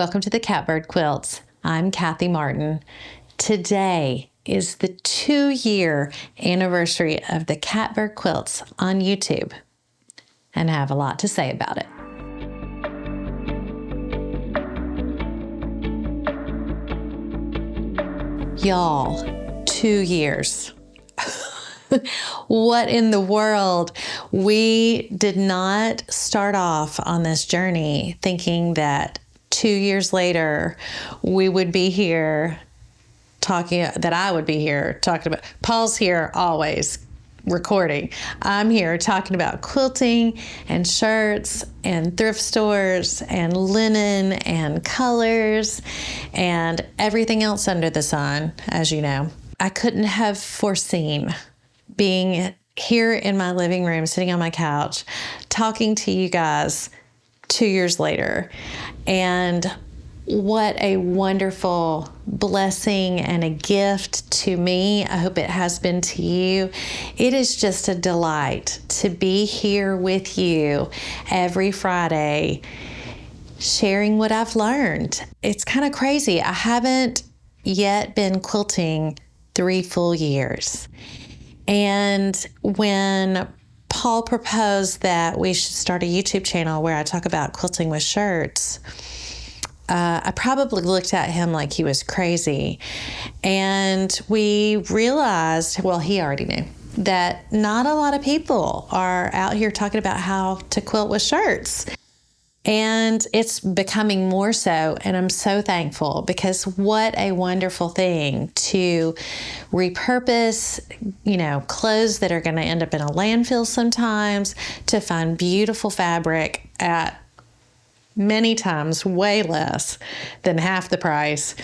Welcome to the Catbird Quilts. I'm Kathy Martin. Today is the 2-year anniversary of the Catbird Quilts on YouTube, and I have a lot to say about it. Y'all, 2 years. What in the world? We did not start off on this journey thinking that 2 years later we would be here talking, that I would be here talking about, Paul's here always recording. I'm here talking about quilting and shirts and thrift stores and linen and colors and everything else under the sun, as you know. I couldn't have foreseen being here in my living room, sitting on my couch, talking to you guys 2 years later. And what a wonderful blessing and a gift to me. I hope it has been to you. It is just a delight to be here with you every Friday, sharing what I've learned. It's kind of crazy. I haven't yet been quilting 3 full years. And when Paul proposed that we should start a YouTube channel where I talk about quilting with shirts, I probably looked at him like he was crazy. And we realized, well, he already knew, that not a lot of people are out here talking about how to quilt with shirts. And it's becoming more so, and I'm so thankful, because what a wonderful thing to repurpose, clothes that are going to end up in a landfill sometimes, to find beautiful fabric at many times way less than half the price,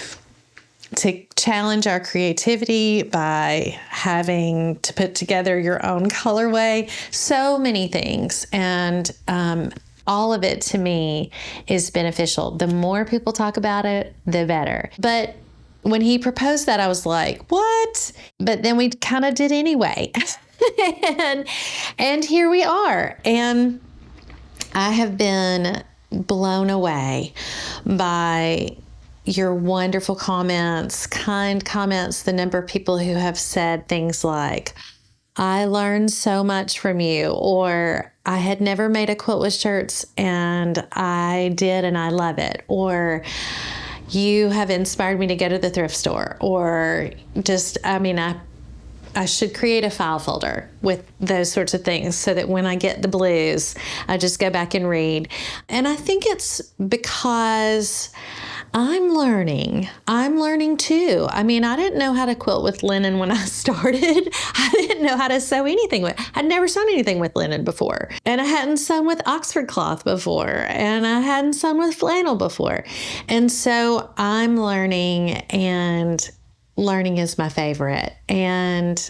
to challenge our creativity by having to put together your own colorway, so many things. And all of it to me is beneficial. The more people talk about it, the better. But when he proposed that, I was like, what? But then we kind of did anyway. and here we are. And I have been blown away by your wonderful comments, kind comments, the number of people who have said things like, I learned so much from you, or I had never made a quilt with shirts and I did and I love it, or you have inspired me to go to the thrift store, or just, I should create a file folder with those sorts of things so that when I get the blues, I just go back and read. And I think it's because I'm learning. I'm learning too. I didn't know how to quilt with linen when I started. I didn't know how to sew anything with. I'd never sewn anything with linen before. And I hadn't sewn with Oxford cloth before. And I hadn't sewn with flannel before. And so I'm learning, and learning is my favorite. And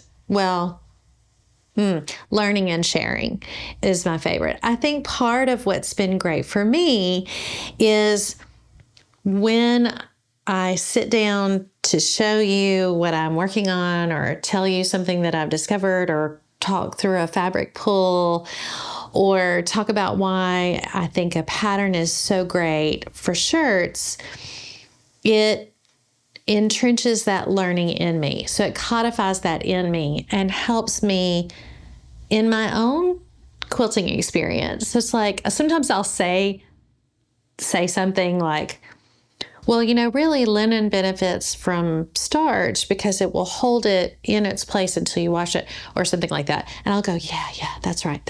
learning and sharing is my favorite. I think part of what's been great for me is when I sit down to show you what I'm working on, or tell you something that I've discovered, or talk through a fabric pull, or talk about why I think a pattern is so great for shirts, it entrenches that learning in me. So it codifies that in me and helps me in my own quilting experience. So it's like, sometimes I'll say something like, well, really linen benefits from starch because it will hold it in its place until you wash it, or something like that. And I'll go, yeah, that's right.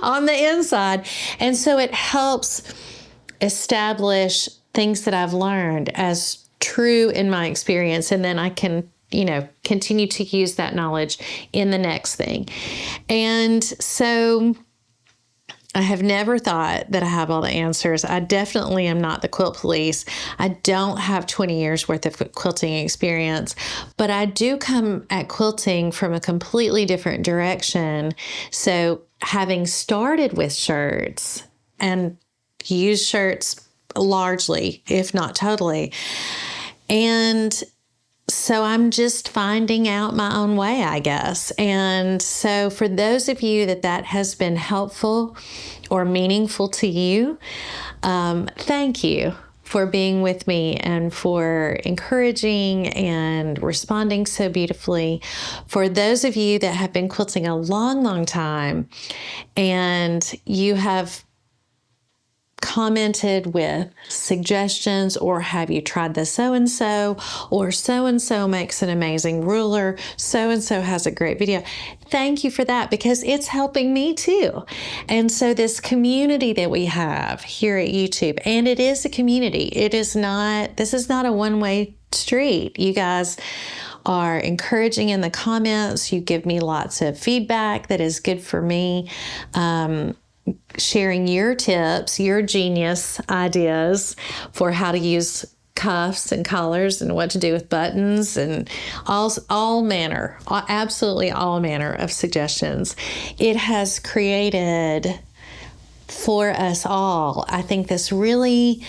On the inside. And so it helps establish things that I've learned as true in my experience. And then I can, continue to use that knowledge in the next thing. And so I have never thought that I have all the answers. I definitely am not the quilt police. I don't have 20 years worth of quilting experience, but I do come at quilting from a completely different direction. So having started with shirts and used shirts largely, if not totally, and So I'm just finding out my own way, I guess. And so for those of you that has been helpful or meaningful to you, thank you for being with me and for encouraging and responding so beautifully. For those of you that have been quilting a long, long time and you have commented with suggestions, or have you tried the so-and-so, or so-and-so makes an amazing ruler, so-and-so has a great video. Thank you for that, because it's helping me too. And so this community that we have here at YouTube, and it is a community. This is not a one-way street. You guys are encouraging in the comments. You give me lots of feedback that is good for me. Sharing your tips, your genius ideas for how to use cuffs and collars and what to do with buttons and all manner, absolutely all manner of suggestions. It has created for us all, I think, this really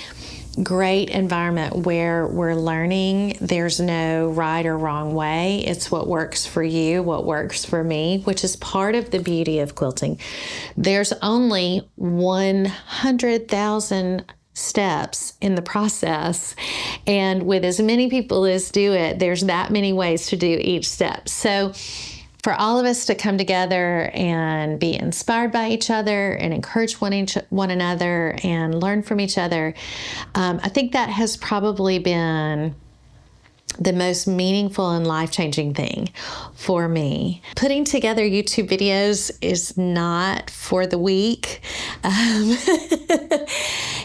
great environment where we're learning. There's no right or wrong way. It's what works for you, what works for me, which is part of the beauty of quilting. There's only 100,000 steps in the process, and with as many people as do it, there's that many ways to do each step. So for all of us to come together and be inspired by each other and encourage one another and learn from each other, I think that has probably been the most meaningful and life-changing thing for me. Putting together YouTube videos is not for the weak.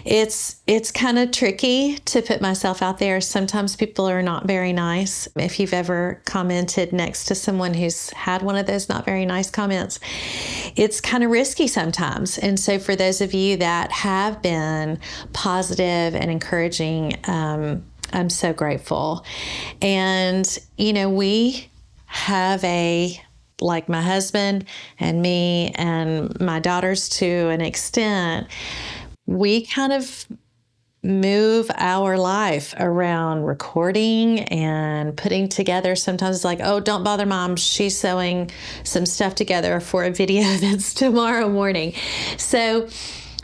It's kind of tricky to put myself out there. Sometimes people are not very nice. If you've ever commented next to someone who's had one of those not very nice comments, it's kind of risky sometimes. And so for those of you that have been positive and encouraging, I'm so grateful. And, we have like my husband and me and my daughters to an extent, we kind of move our life around recording and putting together. Sometimes it's like, oh, don't bother mom, she's sewing some stuff together for a video that's tomorrow morning. So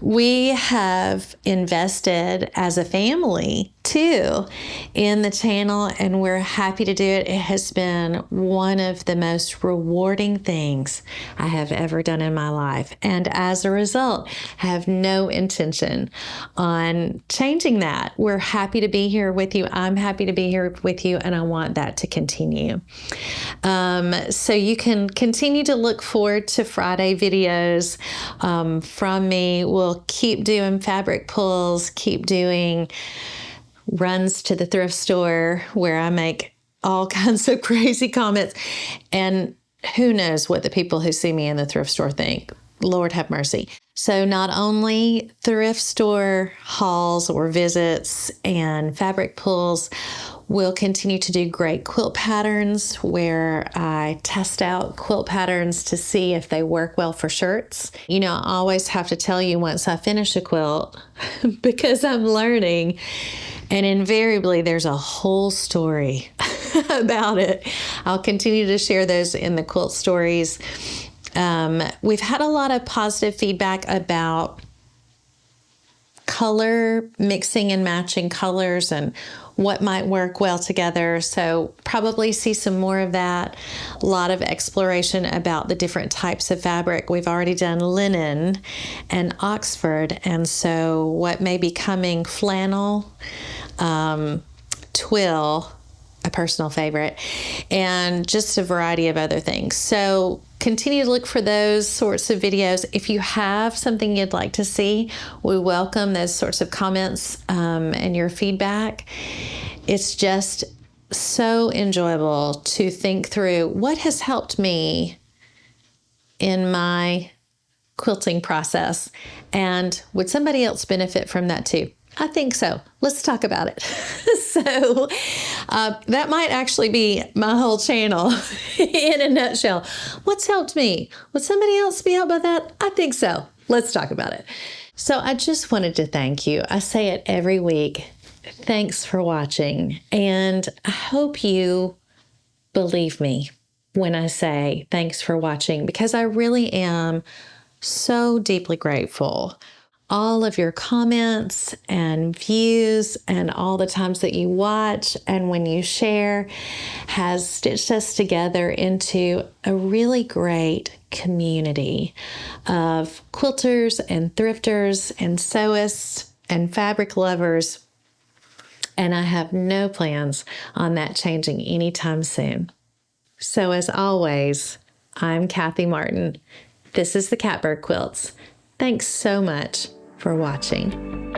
we have invested as a family too in the channel, and we're happy to do it. It has been one of the most rewarding things I have ever done in my life, and as a result have no intention on changing that. We're happy to be here with you. I'm happy to be here with you, and I want that to continue. So you can continue to look forward to Friday videos from me. We'll keep doing fabric pulls, keep doing runs to the thrift store where I make all kinds of crazy comments. And who knows what the people who see me in the thrift store think. Lord have mercy. So not only thrift store hauls or visits and fabric pulls, we'll continue to do great quilt patterns where I test out quilt patterns to see if they work well for shirts. I always have to tell you once I finish a quilt because I'm learning. And invariably, there's a whole story about it. I'll continue to share those in the quilt stories. We've had a lot of positive feedback about color, mixing and matching colors and what might work well together. So probably see some more of that. A lot of exploration about the different types of fabric. We've already done linen and Oxford. And so what may be coming, flannel, twill, a personal favorite, and just a variety of other things. So continue to look for those sorts of videos. If you have something you'd like to see, we welcome those sorts of comments and your feedback. It's just so enjoyable to think through what has helped me in my quilting process, and would somebody else benefit from that too? I think so. Let's talk about it. So that might actually be my whole channel in a nutshell. What's helped me? Would somebody else be helped by that? I think so. Let's talk about it. So I just wanted to thank you. I say it every week. Thanks for watching, and I hope you believe me when I say thanks for watching, because I really am so deeply grateful. All of your comments and views and all the times that you watch and when you share has stitched us together into a really great community of quilters and thrifters and sewists and fabric lovers. And I have no plans on that changing anytime soon. So as always, I'm Kathy Martin. This is the Catbird Quilts. Thanks so much for watching.